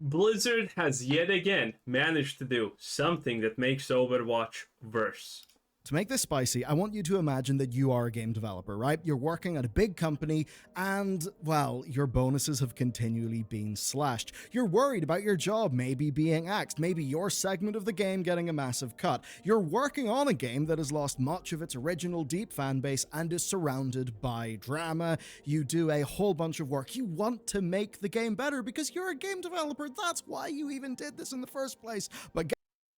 Blizzard has yet again managed to do something that makes Overwatch worse. To make this spicy, I want you to imagine that you are a game developer, right? You're working at a big company and, well, your bonuses have continually been slashed. You're worried about your job maybe being axed, maybe your segment of the game getting a massive cut. You're working on a game that has lost much of its original deep fan base and is surrounded by drama. You do a whole bunch of work. You want to make the game better because you're a game developer. That's why you even did this in the first place. But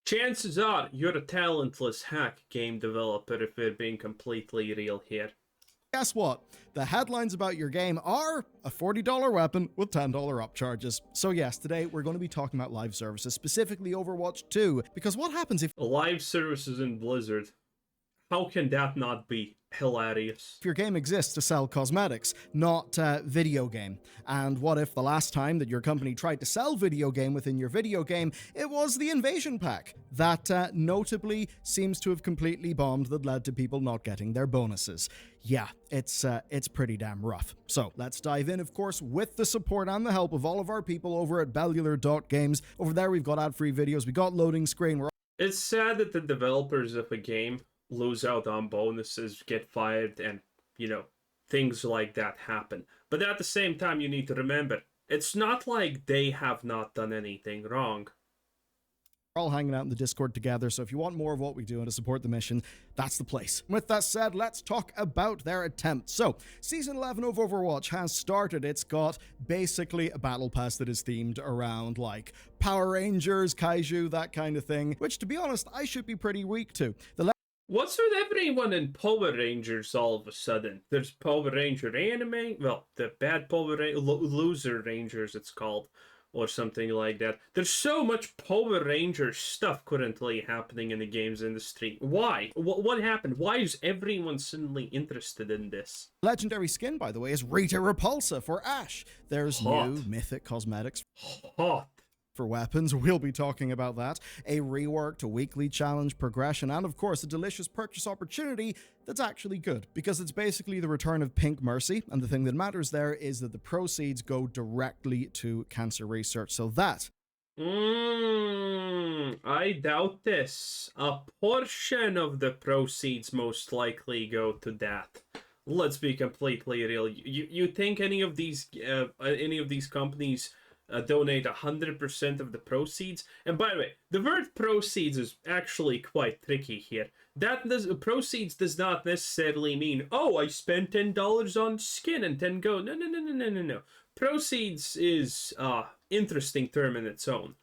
chances are you're a talentless hack game developer if we're being completely real here. Guess what? The headlines about your game are a $40 weapon with $10 upcharges. So yes, today we're going to be talking about live services, specifically Overwatch 2, because what happens if live services in Blizzard? How can that not be hilarious? If your game exists to sell cosmetics, not video game? And what if the last time that your company tried to sell video game within your video game, it was the invasion pack that notably seems to have completely bombed, that led to people not getting their bonuses? Yeah, it's pretty damn rough. So let's dive in, of course, with the support and the help of all of our people over at bellular.games. Over there we've got ad-free videos, we got loading screen. It's sad that the developers of a game lose out on bonuses, get fired, and, you know, things like that happen. But at the same time, you need to remember, it's not like they have not done anything wrong. We're all hanging out in the Discord together, so if you want more of what we do and to support the mission, that's the place. With that said, let's talk about their attempt. So, Season 11 of Overwatch has started. It's got basically a battle pass that is themed around, like, Power Rangers, Kaiju, that kind of thing, which, to be honest, I should be pretty weak to. What's with everyone in Power Rangers all of a sudden? There's Power Ranger anime, well, the bad Loser Rangers it's called, or something like that. There's so much Power Ranger stuff currently happening in the games industry. Why? What happened? Why is everyone suddenly interested in this? Legendary skin, by the way, is Rita Repulsa for Ashe. There's new mythic cosmetics. Hot. For weapons, we'll be talking about that, a reworked weekly challenge progression, and of course a delicious purchase opportunity that's actually good, because it's basically the return of Pink Mercy, and the thing that matters there is that the proceeds go directly to cancer research, so that... I doubt this. A portion of the proceeds most likely go to that. Let's be completely real. You think any of these companies donate 100% of the proceeds? And by the way, the word proceeds is actually quite tricky here. Proceeds does not necessarily mean, oh, I spent $10 on skin and 10 go. No. Proceeds is interesting term in its own.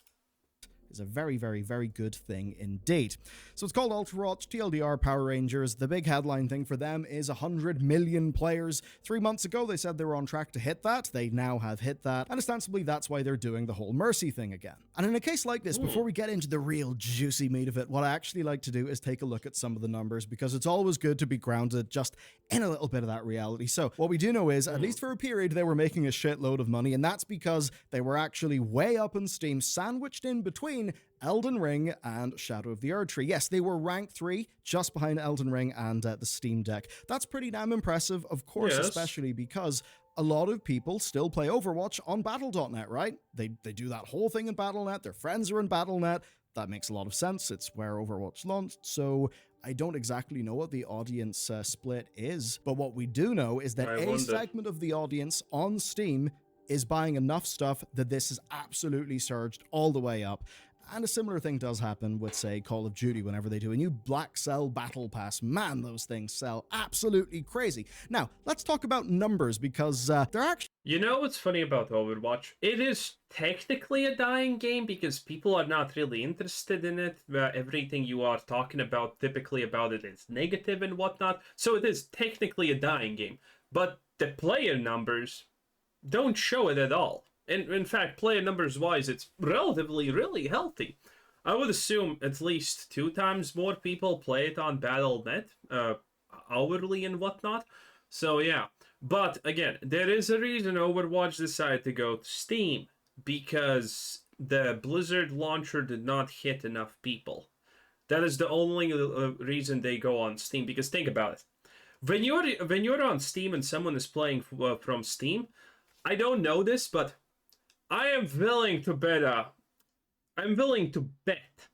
Is a very, very, very good thing indeed. So it's called Overwatch, TLDR, Power Rangers. The big headline thing for them is 100 million players. 3 months ago, they said they were on track to hit that. They now have hit that. And ostensibly, that's why they're doing the whole Mercy thing again. And in a case like this, before we get into the real juicy meat of it, what I actually like to do is take a look at some of the numbers, because it's always good to be grounded just in a little bit of that reality. So what we do know is, at least for a period, they were making a shitload of money, and that's because they were actually way up in Steam, sandwiched in between Elden Ring and Shadow of the Erdtree. Yes, they were ranked 3, just behind Elden Ring and the Steam Deck. That's pretty damn impressive, of course, especially because a lot of people still play Overwatch on Battle.net, right? They do that whole thing in Battle.net, their friends are in Battle.net. That makes a lot of sense. It's where Overwatch launched, so I don't exactly know what the audience split is, but what we do know is that a segment of the audience on Steam is buying enough stuff that this has absolutely surged all the way up. And a similar thing does happen with, say, Call of Duty whenever they do a new Black Cell Battle Pass. Man, those things sell absolutely crazy. Now, let's talk about numbers, because they're actually... You know what's funny about Overwatch? It is technically a dying game because people are not really interested in it. Everything you are talking about, typically about it, is negative and whatnot. So it is technically a dying game. But the player numbers don't show it at all. In fact, player numbers wise, it's relatively really healthy. I would assume at least 2 times more people play it on Battle.net, hourly and whatnot. So yeah, but again, there is a reason Overwatch decided to go to Steam, because the Blizzard launcher did not hit enough people. That is the only reason they go on Steam. Because think about it, when you're on Steam and someone is playing from Steam, I don't know this, but I am willing to bet. I'm willing to bet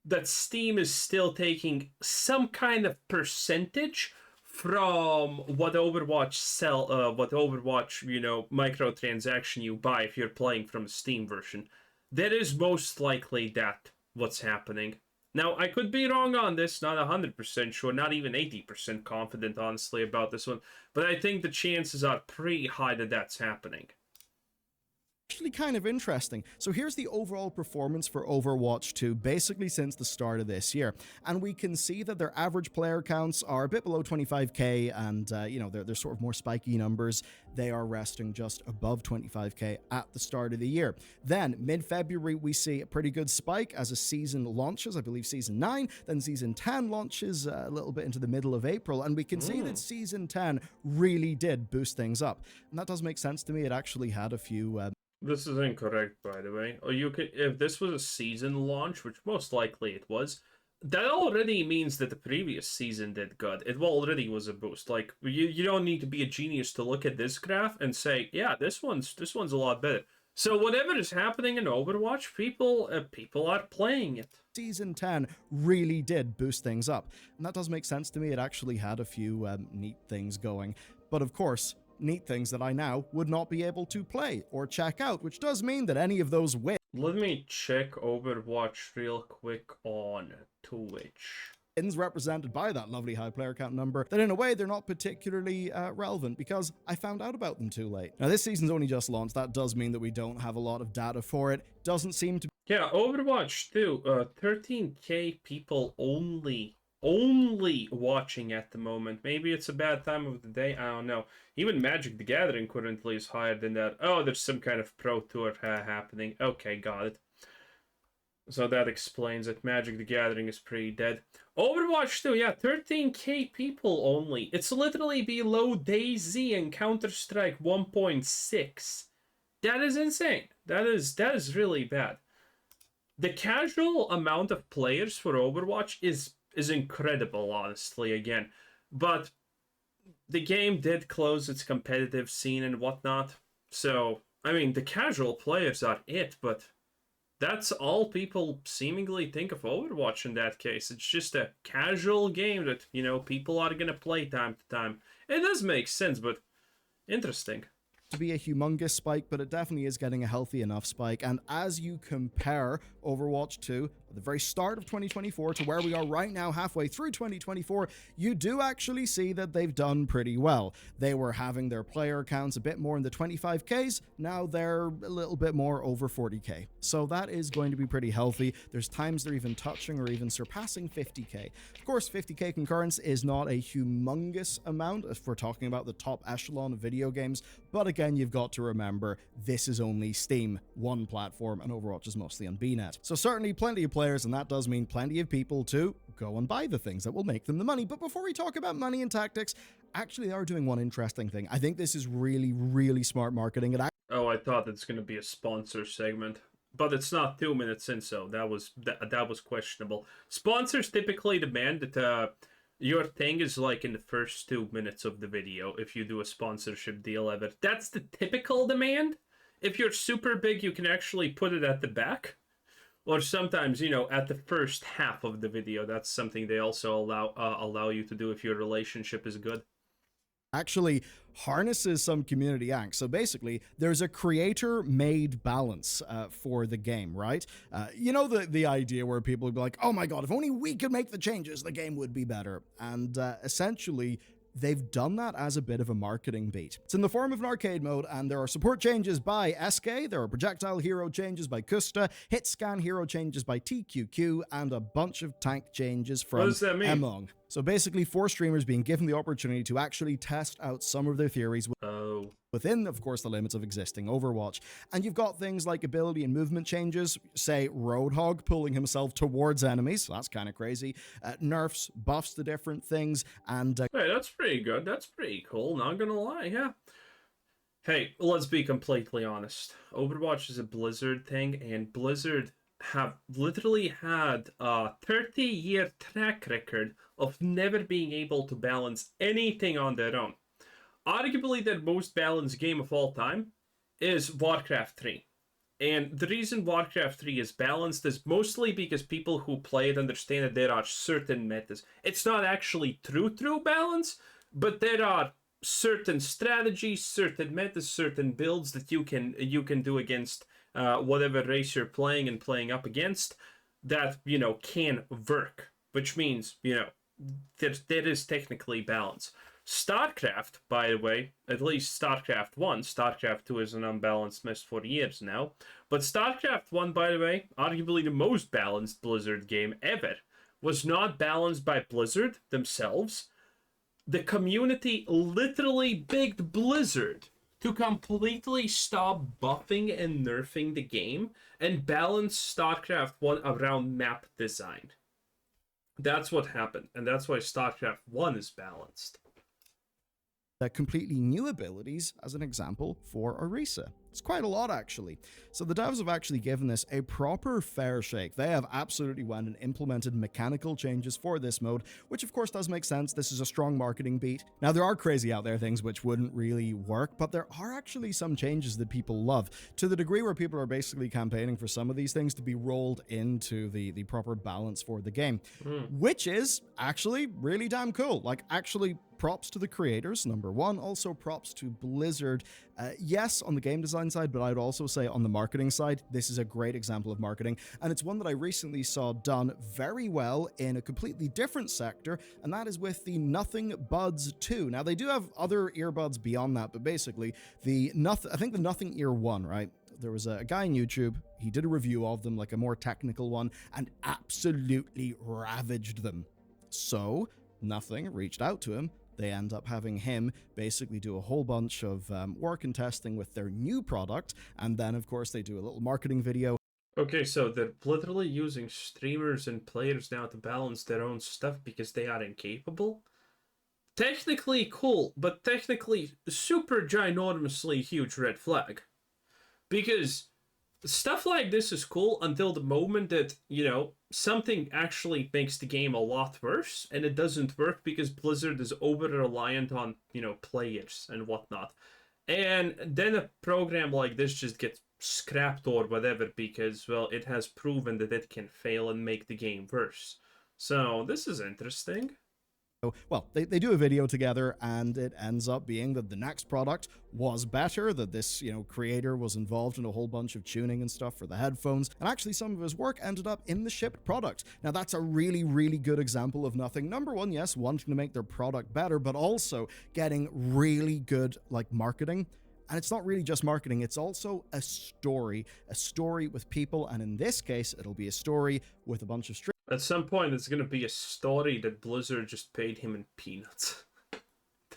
that Steam is still taking some kind of percentage from what Overwatch what Overwatch, microtransaction you buy if you're playing from a Steam version. That is most likely that what's happening. Now, I could be wrong on this, not 100% sure, not even 80% confident, honestly, about this one, but I think the chances are pretty high that that's happening. Actually kind of interesting. So here's the overall performance for Overwatch 2 basically since the start of this year, and we can see that their average player counts are a bit below 25k, and they're sort of more spiky numbers. They are resting just above 25k at the start of the year. Then mid-February we see a pretty good spike as a season launches. I believe season 9, then season 10 launches a little bit into the middle of April, and we can see that season 10 really did boost things up, and that does make sense to me. It actually had a few This is incorrect, by the way. Or you could, if this was a season launch, which most likely it was, that already means that the previous season did good. It already was a boost. Like you don't need to be a genius to look at this graph and say, yeah, this one's a lot better. So whatever is happening in Overwatch, people are playing it. Season 10 really did boost things up, and that does make sense to me. It actually had a few neat things going, but of course, neat things that I now would not be able to play or check out, which does mean that any of those Let me check Overwatch real quick on Twitch. wins represented by that lovely high player count number, that in a way they're not particularly relevant because I found out about them too late. Now this season's only just launched. That does mean that we don't have a lot of data for it. Doesn't seem to Yeah, Overwatch 2, 13k people only watching at the moment. Maybe it's a bad time of the day, I don't know. Even Magic the Gathering currently is higher than that. Oh, there's some kind of pro tour happening. Okay, got it. So that explains it. Magic the Gathering is pretty dead. Overwatch 2, yeah, 13k people only. It's literally below DayZ and Counter-Strike 1.6. That is insane. That is really bad. The casual amount of players for Overwatch is incredible, honestly, again. But the game did close its competitive scene and whatnot. So, I mean, the casual players are it, but that's all people seemingly think of Overwatch in that case. It's just a casual game that, people are going to play time to time. It does make sense, but interesting. To be a humongous spike, but it definitely is getting a healthy enough spike. And as you compare Overwatch 2 at the very start of 2024 to where we are right now, halfway through 2024, you do actually see that they've done pretty well. They were having their player counts a bit more in the 25Ks. Now they're a little bit more over 40K. So that is going to be pretty healthy. There's times they're even touching or even surpassing 50K. Of course, 50K concurrence is not a humongous amount if we're talking about the top echelon of video games, but again, you've got to remember this is only Steam, one platform, and Overwatch is mostly on BNet. So certainly plenty of players, and that does mean plenty of people to go and buy the things that will make them the money. But before we talk about money and tactics, actually they are doing one interesting thing. I think this is really, really smart marketing. Oh, I thought it's going to be a sponsor segment. But it's not 2 minutes in, so that was questionable. Sponsors typically demand that your thing is like in the first 2 minutes of the video if you do a sponsorship deal ever. That's the typical demand. If you're super big, you can actually put it at the back. Or sometimes, at the first half of the video. That's something they also allow you to do if your relationship is good. Actually harnesses some community angst. So basically, there's a creator-made balance for the game, right? The idea where people would be like, oh my god, if only we could make the changes, the game would be better. And essentially, they've done that as a bit of a marketing beat. It's in the form of an arcade mode, and there are support changes by SK, there are projectile hero changes by Kusta, hit scan hero changes by TQQ, and a bunch of tank changes from What does that mean? Among. So basically, 4 streamers being given the opportunity to actually test out some of their theories within, of course, the limits of existing Overwatch. And you've got things like ability and movement changes, say Roadhog pulling himself towards enemies, that's kind of crazy, nerfs, buffs to different things, and Hey, that's pretty good. That's pretty cool, not gonna lie, yeah. Hey, let's be completely honest. Overwatch is a Blizzard thing, and Blizzard have literally had a 30-year track record of never being able to balance anything on their own. Arguably their most balanced game of all time is Warcraft 3. And the reason Warcraft 3 is balanced is mostly because people who play it understand that there are certain metas. It's not actually true balance, but there are certain strategies, certain metas, certain builds that you can do against whatever race you're playing and playing up against that, can work. Which means, there is technically balance. StarCraft, by the way, at least StarCraft 1, StarCraft 2 is an unbalanced mess for years now, but StarCraft 1, by the way, arguably the most balanced Blizzard game ever, was not balanced by Blizzard themselves. The community literally begged Blizzard to completely stop buffing and nerfing the game and balance StarCraft 1 around map design. That's what happened, and that's why StarCraft 1 is balanced. Completely new abilities as an example for Arisa. It's quite a lot, actually. So the devs have actually given this a proper fair shake. They have absolutely went and implemented mechanical changes for this mode, which of course does make sense. This is a strong marketing beat. Now, there are crazy out there things which wouldn't really work, but there are actually some changes that people love, to the degree where people are basically campaigning for some of these things to be rolled into the proper balance for the game, which is actually really damn cool. Like, actually, props to the creators, number one. Also, props to Blizzard. Yes, on the game design side, but I'd also say on the marketing side, this is a great example of marketing, and it's one that I recently saw done very well in a completely different sector, and that is with the Nothing Buds 2. Now, they do have other earbuds beyond that, but basically, I think the Nothing Ear 1, right? There was a guy on YouTube, he did a review of them, like a more technical one, and absolutely ravaged them. So, Nothing reached out to him. They end up having him basically do a whole bunch of work and testing with their new product, and then, of course, they do a little marketing video. Okay, so they're literally using streamers and players now to balance their own stuff because they are incapable? Technically cool, but technically super ginormously huge red flag. Because stuff like this is cool until the moment that, something actually makes the game a lot worse, and it doesn't work because Blizzard is over-reliant on, players and whatnot. And then a program like this just gets scrapped or whatever because, well, it has proven that it can fail and make the game worse. So, this is interesting. Well, they do a video together, and it ends up being that the next product was better, that this, creator was involved in a whole bunch of tuning and stuff for the headphones, and actually some of his work ended up in the shipped product. Now, that's a really, really good example of Nothing. Number one, yes, wanting to make their product better, but also getting really good, marketing. And it's not really just marketing, it's also a story with people, and in this case, it'll be a story with a bunch of At some point, it's going to be a story that Blizzard just paid him in peanuts.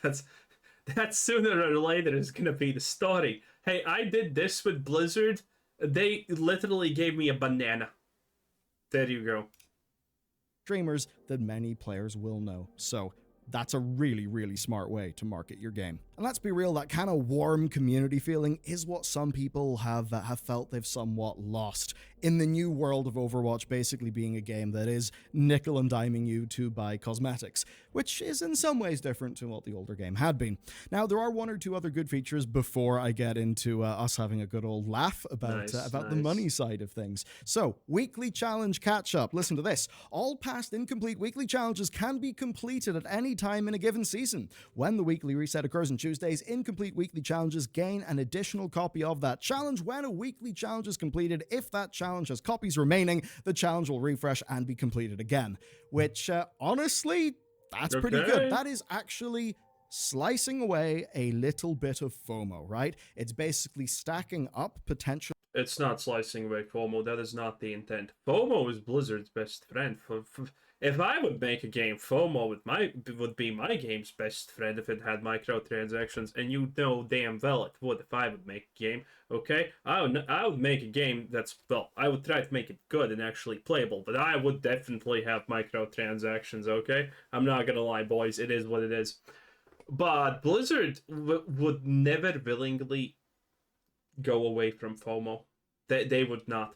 That's sooner or later is going to be the story. Hey, I did this with Blizzard. They literally gave me a banana. There you go. Streamers that many players will know. So that's a really, really smart way to market your game. And let's be real, that kind of warm community feeling is what some people have felt they've somewhat lost in the new world of Overwatch basically being a game that is nickel and diming you to buy cosmetics, which is in some ways different to what the older game had been. Now, there are one or two other good features before I get into us having a good old laugh about the money side of things. So, weekly challenge catch-up. Listen to this. All past incomplete weekly challenges can be completed at any time in a given season. When the weekly reset occurs on Tuesdays, incomplete weekly challenges gain an additional copy of that challenge. When a weekly challenge is completed, if that challenge has copies remaining, the challenge will refresh and be completed again. Which, honestly, that's pretty good. That is actually slicing away a little bit of FOMO, right? It's basically stacking up potential. It's not slicing away FOMO. That is not the intent. FOMO is Blizzard's best friend. If I would make a game, FOMO would be my game's best friend if it had microtransactions, and you know damn well it would if I would make a game, okay? I would make a game that's, well, I would try to make it good and actually playable, but I would definitely have microtransactions, okay? I'm not gonna lie, boys, it is what it is. But Blizzard would never willingly go away from FOMO. They would not.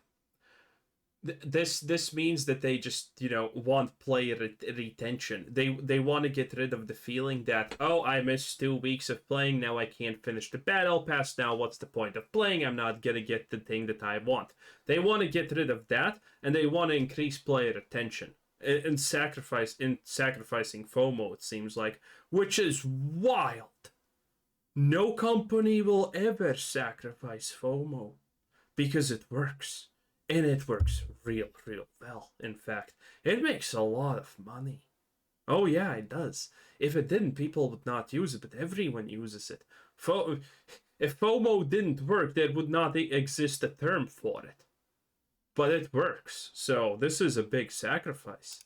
This means that they just want player retention. They want to get rid of the feeling that, oh, I missed 2 weeks of playing, now I can't finish the battle pass, now what's the point of playing, I'm not gonna get the thing that I want. They want to get rid of that, and they want to increase player retention and sacrificing FOMO, it seems like, which is wild. No company will ever sacrifice FOMO because it works. And it works real well. In fact, it makes a lot of money. Oh yeah, it does. If it didn't, people would not use it, but everyone uses it. If FOMO didn't work, there would not exist a term for it. But it works, so this is a big sacrifice.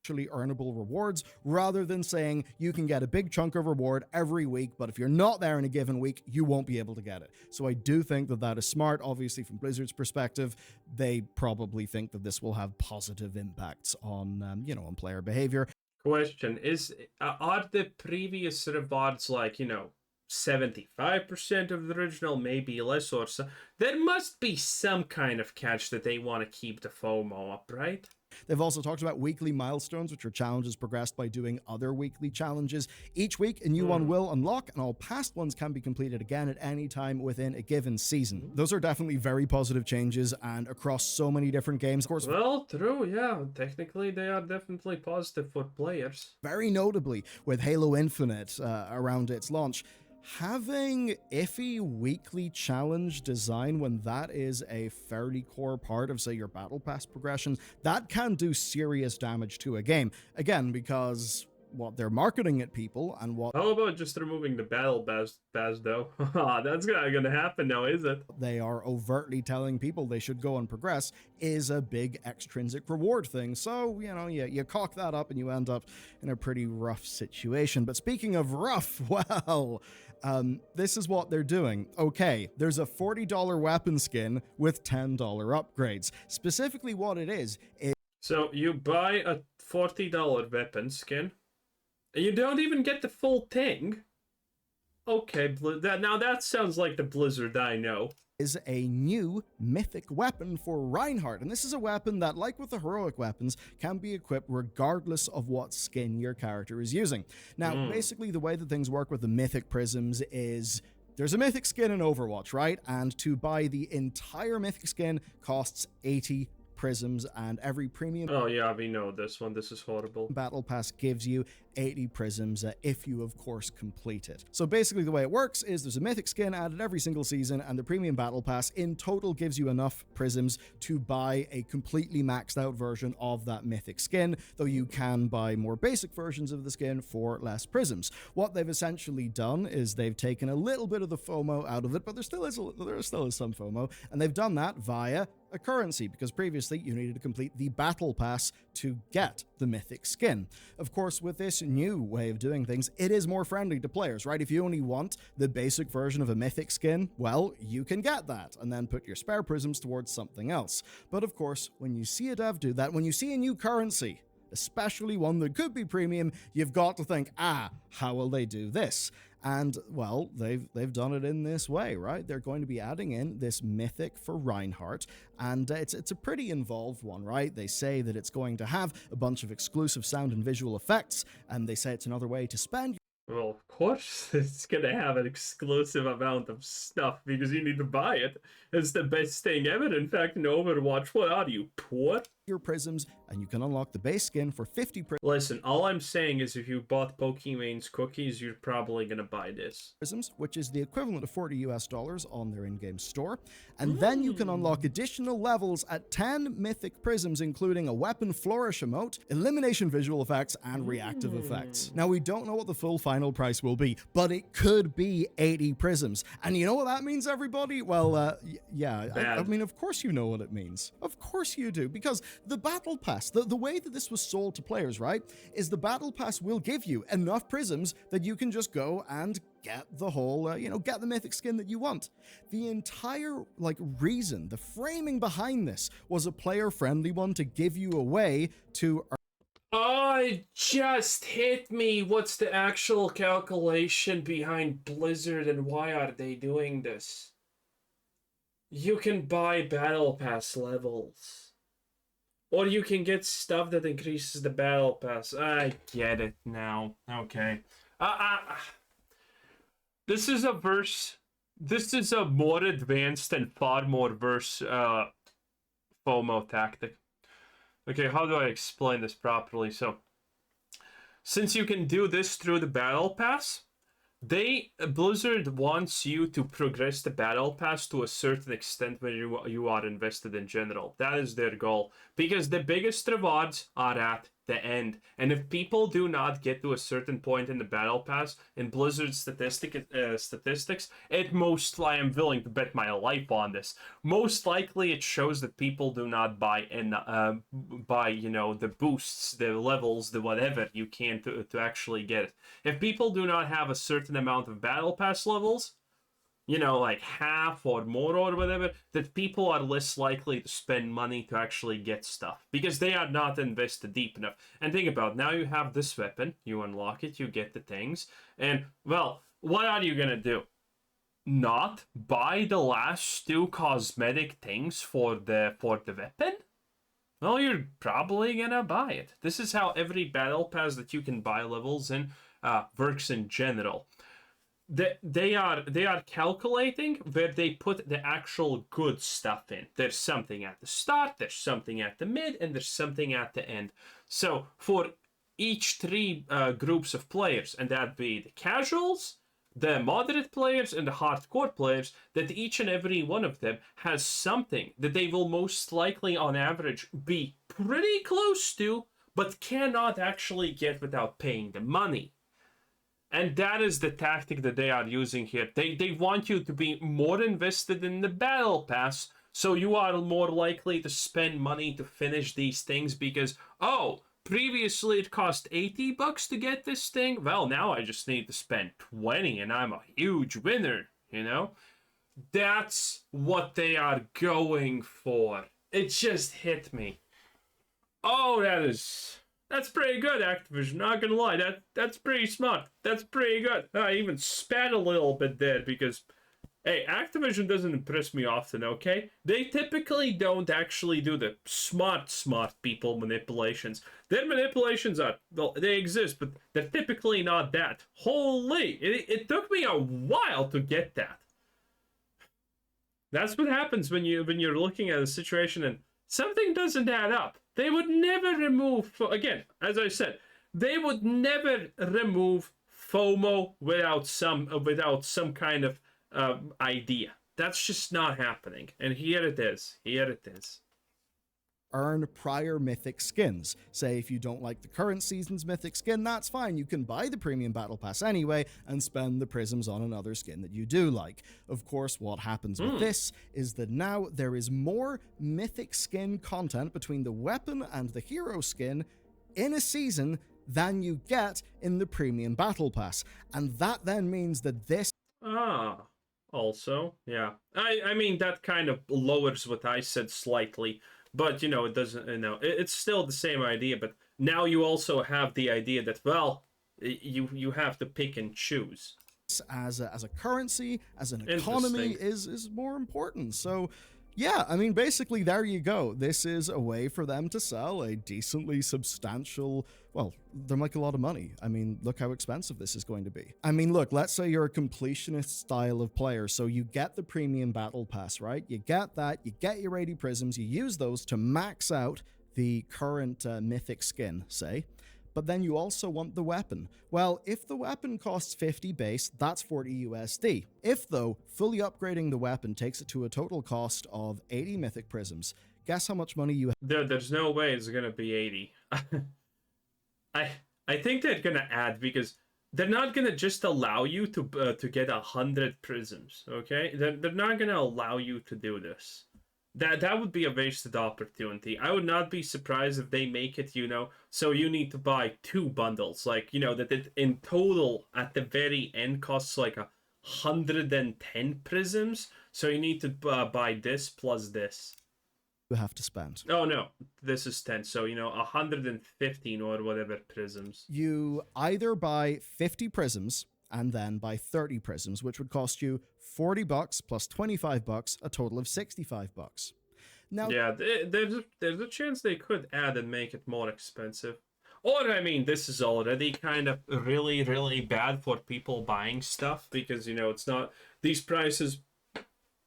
Actually earnable rewards, rather than saying you can get a big chunk of reward every week, but if you're not there in a given week, you won't be able to get it. So I do think that that is smart. Obviously, from Blizzard's perspective, they probably think that this will have positive impacts on, on player behavior. Question is, are the previous rewards like, 75% of the original, maybe less or so? There must be some kind of catch that they want to keep the FOMO up, right? They've also talked about weekly milestones, which are challenges progressed by doing other weekly challenges. Each week, a new one will unlock, and all past ones can be completed again at any time within a given season. Those are definitely very positive changes, and across so many different games. Of course, well, true, yeah. Technically, they are definitely positive for players. Very notably, with Halo Infinite around its launch, having iffy weekly challenge design when that is a fairly core part of, say, your battle pass progression, that can do serious damage to a game. Again, because what they're marketing at people and what... How about just removing the battle pass though? That's not gonna happen now, is it? They are overtly telling people they should go and progress is a big extrinsic reward thing. So, you cock that up and you end up in a pretty rough situation. But speaking of rough, well... this is what they're doing. Okay, there's a $40 weapon skin with $10 upgrades. Specifically what it is... So you buy a $40 weapon skin, and you don't even get the full thing? Okay, now that sounds like the Blizzard I know. Is a new mythic weapon for Reinhardt. And this is a weapon that, like with the heroic weapons, can be equipped regardless of what skin your character is using. Now, basically, the way that things work with the Mythic Prisms is... there's a Mythic skin in Overwatch, right? And to buy the entire Mythic skin costs 80 prisms, and every premium... oh yeah, we know this one. This is horrible. Battle Pass gives you 80 prisms if you, of course, complete it. So basically the way it works is there's a Mythic skin added every single season, and the Premium Battle Pass in total gives you enough prisms to buy a completely maxed out version of that Mythic skin, though you can buy more basic versions of the skin for less prisms. What they've essentially done is they've taken a little bit of the FOMO out of it, but there still is some FOMO, and they've done that via a currency, because previously you needed to complete the Battle Pass to get the Mythic skin. Of course, with this new way of doing things, it is more friendly to players, right? If you only want the basic version of a Mythic skin, well, you can get that, and then put your spare prisms towards something else. But of course, when you see a dev do that, when you see a new currency, especially one that could be premium, you've got to think, how will they do this? And, well, they've done it in this way, right? They're going to be adding in this Mythic for Reinhardt, and it's a pretty involved one, right? They say that it's going to have a bunch of exclusive sound and visual effects, and they say it's another way to spend... well, of course, it's gonna have an exclusive amount of stuff because you need to buy it. It's the best thing ever. In fact, in Overwatch, what are you, poor? your prisms, and you can unlock the base skin for 50 Listen, all I'm saying is if you bought Pokemon's cookies, you're probably gonna buy this. prisms, which is the equivalent of $40 US on their in-game store. And then you can unlock additional levels at 10 mythic prisms, including a weapon flourish emote, elimination visual effects, and reactive effects. Now, we don't know what the full final price will be, but it could be 80 prisms. And you know what that means, everybody? Well, yeah, I mean, of course you know what it means. Of course you do, because the Battle Pass, the way that this was sold to players, right, is the Battle Pass will give you enough prisms that you can just go and get the whole, get the mythic skin that you want. The entire, reason, the framing behind this was a player-friendly one to give you a way to... Oh, it just hit me. What's the actual calculation behind Blizzard and why are they doing this? You can buy Battle Pass levels. Or you can get stuff that increases the battle pass. I get it now. Okay. This is a verse. This is a more advanced and far more verse FOMO tactic. Okay, how do I explain this properly? So, since you can do this through the battle pass, Blizzard wants you to progress the battle pass to a certain extent when you are invested in general. That is their goal, because the biggest rewards are at the end. And if people do not get to a certain point in the battle pass in Blizzard statistics, it most likely, I'm willing to bet my life on this. Most likely, it shows that people do not buy the boosts, the levels, the whatever you can to actually get it. If people do not have a certain amount of battle pass levels, like half or more or whatever, that people are less likely to spend money to actually get stuff because they are not invested deep enough. And think about it, now you have this weapon, you unlock it, you get the things, and well, what are you gonna do? Not buy the last two cosmetic things for the weapon? Well, you're probably gonna buy it. This is how every battle pass that you can buy levels in works in general. They are calculating where they put the actual good stuff in. There's something at the start, there's something at the mid, and there's something at the end. So for each three groups of players, and that'd be the casuals, the moderate players, and the hardcore players, that each and every one of them has something that they will most likely on average be pretty close to, but cannot actually get without paying the money. And that is the tactic that they are using here. They want you to be more invested in the battle pass, so you are more likely to spend money to finish these things because, oh, previously it cost $80 to get this thing. Well, now I just need to spend 20 and I'm a huge winner, That's what they are going for. It just hit me. Oh, that's pretty good, Activision. Not gonna lie, that's pretty smart. That's pretty good. I even spat a little bit there because, hey, Activision doesn't impress me often. Okay, they typically don't actually do the smart people manipulations. Their manipulations they exist, but they're typically not that. Holy, it took me a while to get that. That's what happens when you're looking at a situation and something doesn't add up. They would never remove, again, as I said, they would never remove FOMO without some kind of idea. That's just not happening. And here it is. Earn prior Mythic Skins. Say if you don't like the current season's Mythic skin, that's fine. You can buy the Premium Battle Pass anyway and spend the prisms on another skin that you do like. Of course, what happens with this is that now there is more Mythic skin content between the weapon and the hero skin in a season than you get in the Premium Battle Pass. And that then means that this also, yeah. I mean, that kind of lowers what I said slightly. But, it doesn't, it's still the same idea, but now you also have the idea that, well, you have to pick and choose. As a currency, as an economy is more important. So, yeah, I mean, basically, there you go. This is a way for them to sell a decently substantial, well, they're like a lot of money. I mean, look how expensive this is going to be. I mean, look, let's say you're a completionist style of player, so you get the Premium Battle Pass, right? You get that, you get your 80 prisms, you use those to max out the current Mythic skin, say. But then you also want the weapon. Well, if the weapon costs 50 base, that's 40 USD. If, though, fully upgrading the weapon takes it to a total cost of 80 Mythic Prisms, guess how much money you have? There's no way it's gonna be 80. I think they're gonna add, because they're not gonna just allow you to get 100 prisms, okay? They're not gonna allow you to do this. That would be a wasted opportunity. I would not be surprised if they make it, so you need to buy 2 bundles. Like, that it in total at the very end costs like 110 prisms. So you need to buy this plus this. You have to spend. Oh, no. This is 10. So, 115 or whatever prisms. You either buy 50 prisms and then buy 30 prisms, which would cost you $40 plus $25, a total of $65. Now, Yeah, there's a chance they could add and make it more expensive. Or, I mean, this is already kind of really, really bad for people buying stuff because, it's not, these prices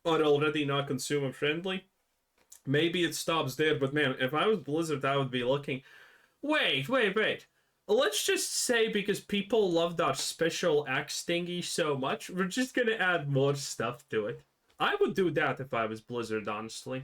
are already not consumer friendly. Maybe it stops there, but man, if I was Blizzard, I would be looking. Wait. Let's just say because people love that special axe thingy so much, we're just gonna add more stuff to it. I would do that if I was Blizzard, honestly.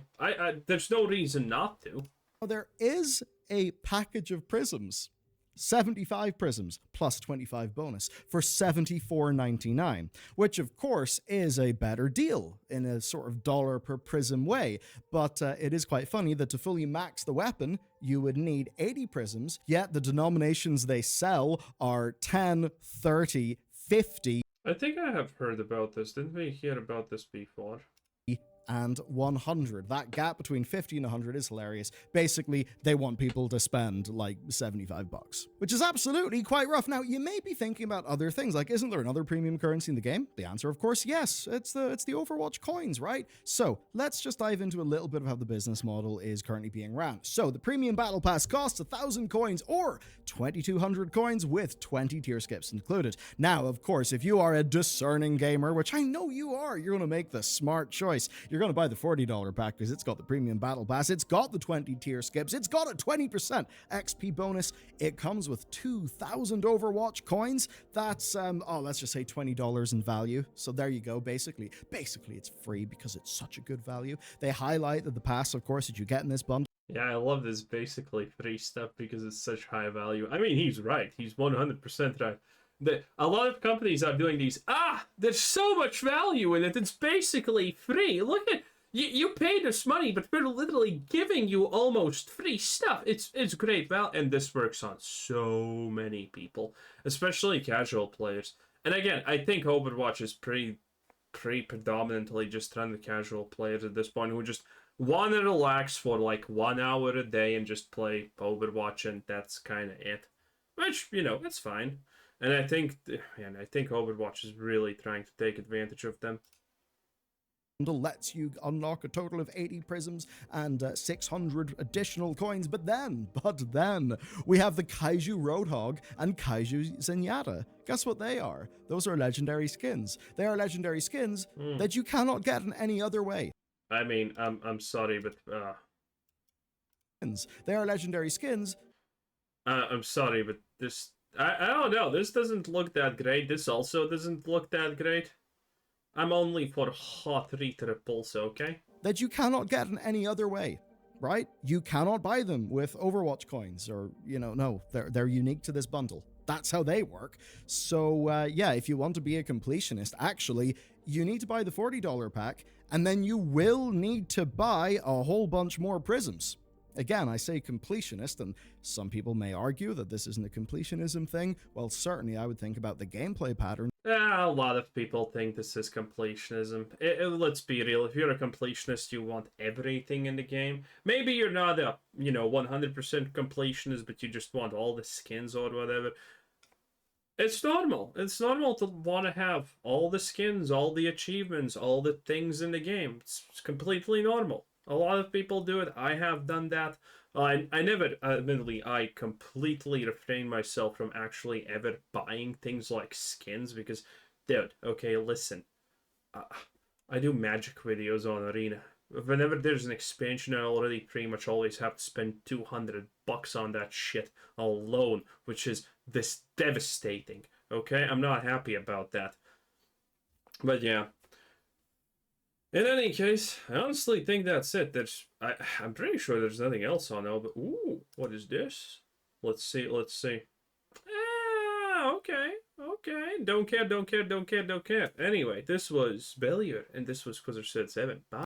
There's no reason not to. there is a package of prisms. 75 prisms plus 25 bonus for $74.99, which of course is a better deal in a sort of dollar per prism way. But it is quite funny that to fully max the weapon, you would need 80 prisms, yet the denominations they sell are 10, 30, 50, I think I have heard about this. Didn't we hear about this before? and 100. That gap between 50 and 100 is hilarious. Basically, they want people to spend like $75, which is absolutely quite rough. Now, you may be thinking about other things, like, isn't there another premium currency in the game? The answer, of course, yes. It's the Overwatch Coins, right? So let's just dive into a little bit of how the business model is currently being ran. So the premium battle pass costs 1,000 coins or 2,200 coins with 20 tier skips included. Now, of course, if you are a discerning gamer, which I know you are, you're going to make the smart choice. You're going to buy the $40 pack because it's got the premium battle pass, it's got the 20 tier skips, it's got a 20% XP bonus, it comes with 2,000 Overwatch coins. That's let's just say $20 in value. So there you go. Basically it's free because it's such a good value. They highlight that the pass, of course, that you get in this bundle. Yeah, I love this basically free stuff because it's such high value. I mean, he's right. He's 100% right. A lot of companies are doing these. There's so much value in it. It's basically free. Look at you paid us money, but we're literally giving you almost free stuff. It's great value, and this works on so many people, especially casual players. And again, I think Overwatch is pretty predominantly just run the casual players at this point who just want to relax for like 1 hour a day and just play Overwatch, and that's kind of it. Which, it's fine. And I think Overwatch is really trying to take advantage of them. Lets you unlock a total of 80 prisms and 600 additional coins. But then, we have the Kaiju Roadhog and Kaiju Zenyatta. Guess what they are? Those are legendary skins. They are legendary skins that you cannot get in any other way. I mean, I'm sorry, but they are legendary skins. I'm sorry, but this I don't know. This doesn't look that great. This also doesn't look that great. I'm only for hot triples, okay? That you cannot get in any other way, right? You cannot buy them with Overwatch coins or, no, they're unique to this bundle. That's how they work. So, yeah, if you want to be a completionist, actually, you need to buy the $40 pack, and then you will need to buy a whole bunch more prisms. Again, I say completionist, and some people may argue that this isn't a completionism thing. Well, certainly I would think about the gameplay pattern. A lot of people think this is completionism. Let's be real. If you're a completionist, you want everything in the game. Maybe you're not a, 100% completionist, but you just want all the skins or whatever. It's normal. It's normal to want to have all the skins, all the achievements, all the things in the game. It's completely normal. A lot of people do it. I have done that. I never, admittedly, I completely refrain myself from actually ever buying things like skins because, dude, okay, listen. I do magic videos on Arena. Whenever there's an expansion, I already pretty much always have to spend $200 on that shit alone, which is this devastating, okay? I'm not happy about that. But yeah. In any case, I honestly think that's it. I'm pretty sure there's nothing else on there, but ooh, what is this? Let's see. Okay. Don't care. Anyway, this was Bellier, and this was Quizzer7. Bye.